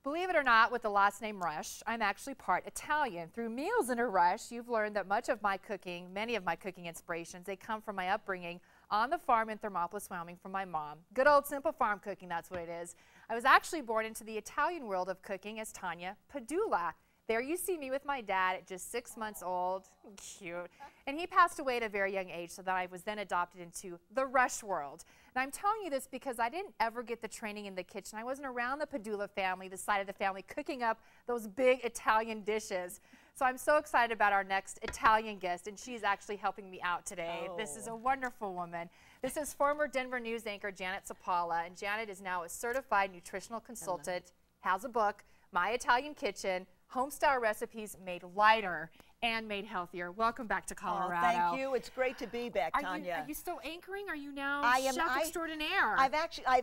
Believe it or not, with the last name Rush, I'm actually part Italian. Through Meals in a Rush, you've learned that much of my cooking, many of my cooking inspirations, they come from my upbringing on the farm in Thermopolis, Wyoming from my mom. Good old simple farm cooking, that's what it is. I was actually born into the Italian world of cooking as Tanya Padula. There you see me with my dad at just 6 months old. Cute. And he passed away at a very young age, so that I was then adopted into the Rush world. And I'm telling you this because I didn't ever get the training in the kitchen. I wasn't around the Padula family, the side of the family, cooking up those big Italian dishes. So I'm so excited about our next Italian guest, and she's actually helping me out today. Oh. This is a wonderful woman. This is former Denver news anchor Janet Zappala, and Janet is now a certified nutritional consultant, has a book, My Italian Kitchen, Homestyle recipes made lighter and made healthier. Welcome back to Colorado. Oh, thank you. It's great to be back, Tanya. Are you still anchoring? Are you now chef extraordinaire? I've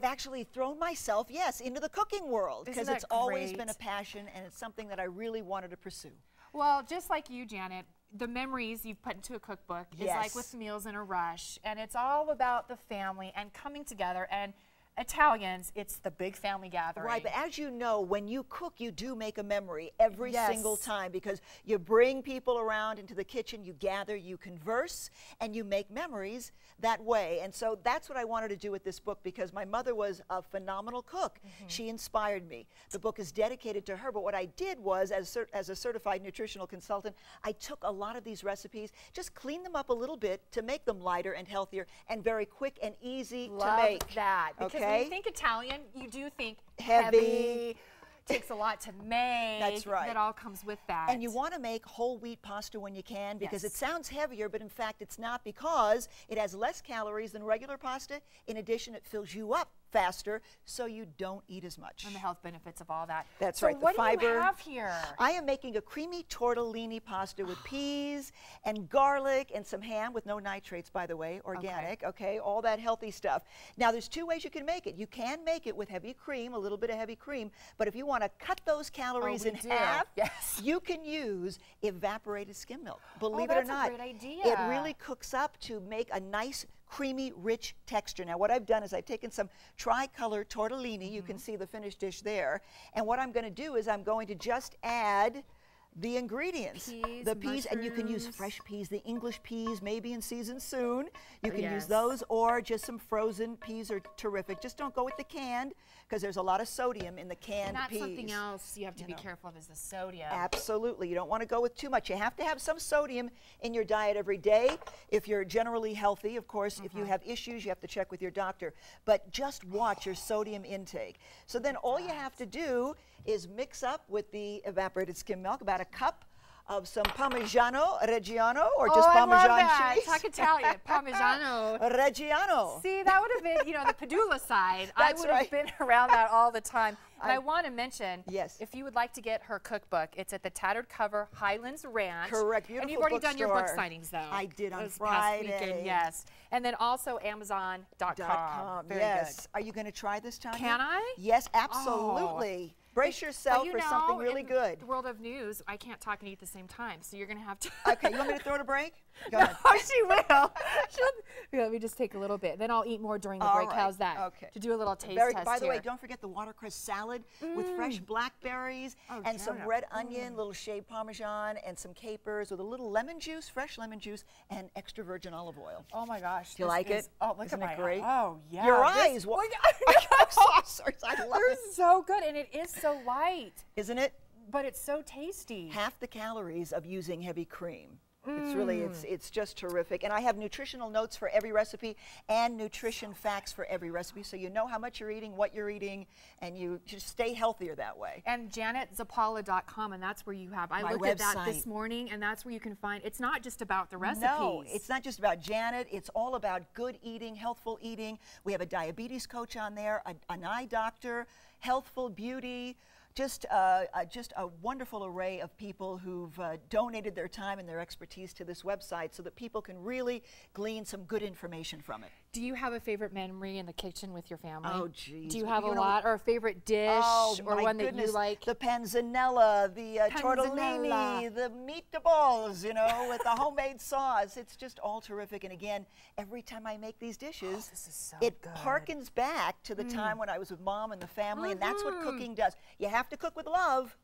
actually thrown myself, yes, into the cooking world because it's always been a passion and it's something that I really wanted to pursue. Well, just like you, Janet, the memories you've put into a cookbook is like with Meals in a Rush, and it's all about the family and coming together. And Italians, it's the big family gathering. Right, but as you know, when you cook, you do make a memory every single time because you bring people around into the kitchen, you gather, you converse, and you make memories that way. And so that's what I wanted to do with this book because my mother was a phenomenal cook. She inspired me. The book is dedicated to her, but what I did was, as a certified nutritional consultant, I took a lot of these recipes, just cleaned them up a little bit to make them lighter and healthier and very quick and easy to make. Love that. Because when you think Italian, you do think heavy. Takes a lot to make. That's right. That all comes with that. And you want to make whole wheat pasta when you can because it sounds heavier, but in fact it's not because it has less calories than regular pasta. In addition, it fills you up faster so you don't eat as much. And the health benefits of all that. That's right. So what do you have here? I am making a creamy tortellini pasta with peas and garlic and some ham with no nitrates, by the way, organic, okay, all that healthy stuff. Now there's two ways you can make it. You can make it with heavy cream, a little bit of heavy cream, but if you want to cut those calories in half, you can use evaporated skim milk. Believe it or not, that's a great idea. It really cooks up to make a nice creamy, rich texture. Now what I've done is I've taken some tricolor tortellini, you can see the finished dish there, and what I'm going to do is I'm going to just add the ingredients, the peas, and you can use fresh peas, the English peas, maybe in season soon. You can use those, or just some frozen peas are terrific. Just don't go with the canned, because there's a lot of sodium in the canned peas. And that's something else you have to be careful of is the sodium. Absolutely. You don't want to go with too much. You have to have some sodium in your diet every day. If you're generally healthy, of course, if you have issues, you have to check with your doctor. But just watch your sodium intake. So then all you have to do is mix up with the evaporated skim milk about a cup of some Parmigiano Reggiano, or just Parmesan cheese. Talk Italian. Parmigiano Reggiano. See, that would have been, you know, the Padula side. That's I would have been around that all the time. And I want to mention, if you would like to get her cookbook, it's at the Tattered Cover Highlands Ranch. Correct. Beautiful. And you've already done your book signings, though. I did on Friday. Past weekend, yes. And then also Amazon.com. Very good. Are you going to try this, Tanya? Can I? Yes, absolutely. Brace yourself for something really good. In the world of news, I can't talk and eat at the same time, so you're going to have to. Okay, you want me to throw it a break? Go ahead. Oh, she will. Here, let me just take a little bit. Then I'll eat more during the break. How's that? Okay. To do a little taste test By the way, don't forget the watercress salad with fresh blackberries and some red onion, little shaved Parmesan, and some capers with a little lemon juice, fresh lemon juice, and extra virgin olive oil. Oh my gosh. Do you like it? Oh, look Isn't at it great? Oh, yeah. Your eyes. Saucers. I love it. They're so good, and it is so light. Isn't it? But it's so tasty. Half the calories of using heavy cream. It's really, it's just terrific. And I have nutritional notes for every recipe and nutrition facts for every recipe, so you know how much you're eating, what you're eating, and you just stay healthier that way. And JanetZappala.com, and that's where you have, I looked at that this morning, and that's where you can find, it's not just about the recipes. No, it's not just about Janet, it's all about good eating, healthful eating. We have a diabetes coach on there, an eye doctor, healthful beauty, just a wonderful array of people who've donated their time and their expertise to this website so that people can really glean some good information from it. Do you have a favorite memory in the kitchen with your family? Oh, geez. Do you have a lot, or a favorite dish, or one that you like? The panzanella, the tortellini, the meatballs, you know, with the homemade sauce. It's just all terrific. And again, every time I make these dishes, this is so it good. harkens back to the time when I was with Mom and the family, and that's what cooking does. You have to cook with love,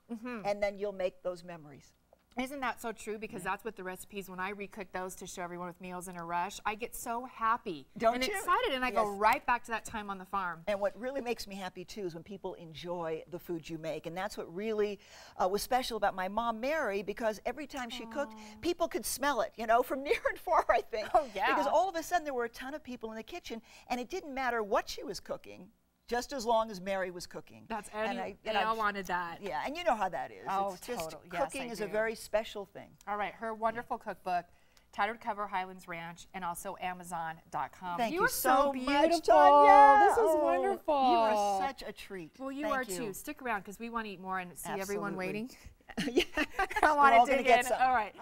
and then you'll make those memories. Isn't that so true? Because that's what the recipes, when I recook those to show everyone with Meals in a Rush, I get so happy and excited, and I go right back to that time on the farm. And what really makes me happy, too, is when people enjoy the food you make. And that's what really was special about my mom, Mary, because every time she cooked, people could smell it, you know, from near and far, I think. Oh, yeah. Because all of a sudden, there were a ton of people in the kitchen, and it didn't matter what she was cooking, just as long as Mary was cooking. That's they all wanted that. Yeah, and you know how that is. Oh, it's just totally. Cooking yes, is a very special thing. All right, her wonderful cookbook, Tattered Cover Highlands Ranch, and also Amazon.com. Thank you you are so much, beautiful. Tanya. This is wonderful. You are such a treat. Well, you are too. Stick around because we want to eat more and see everyone waiting. Yeah. I want to dig in. All right.